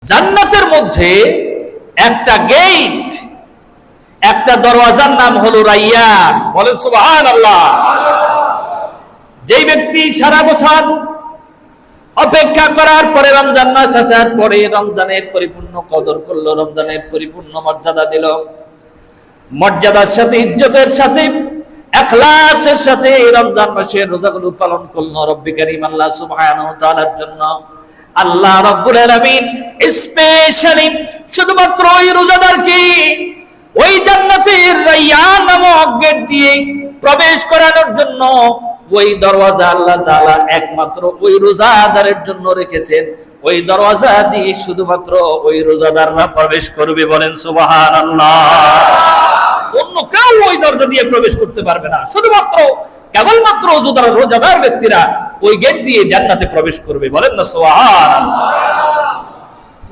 জান্নাতের মধ্যে একটা গেট, একটা দরওয়াজার নাম হলো রাইয়ান। বলেন সুবহানাল্লাহ। যেই ব্যক্তি সারা বছর অপেক্ষা করার পরে রমজান মাস আসার পরে রমজানের পরিপূর্ণ কদর করলো, রমজানের পরিপূর্ণ মর্যাদা দিল, মর্যাদার সাথে ইজ্জতের সাথে ইখলাসের সাথে রমজান মাসের রোজাগুলো পালন করলো রব্বি কারীম আল্লাহ সুবহানাহু ওয়া তাআলার জন্য, আল্লাহ রাব্বুল আলামিন স্পেশালি শুধুমাত্র ওই রোজাদারকে ওই জান্নাতের রাইয়ান নামক গেট দিয়ে প্রবেশ করানোর জন্য ওই দরওয়াজা আল্লাহ তাআলা একমাত্র ওই রোজাদারের জন্য রেখেছেন। ওই দরওয়াজা দিয়ে শুধুমাত্র ওই রোজাদাররা প্রবেশ করবে। বলেন সুবহানাল্লাহ। অন্য কেউ ওই দরজা দিয়ে প্রবেশ করতে পারবে না, শুধুমাত্র কেবলমাত্র রোজাদার ব্যক্তিরা ওই গেট দিয়ে জান্নাতে প্রবেশ করবে। বলেন না সুবহানাল্লাহ।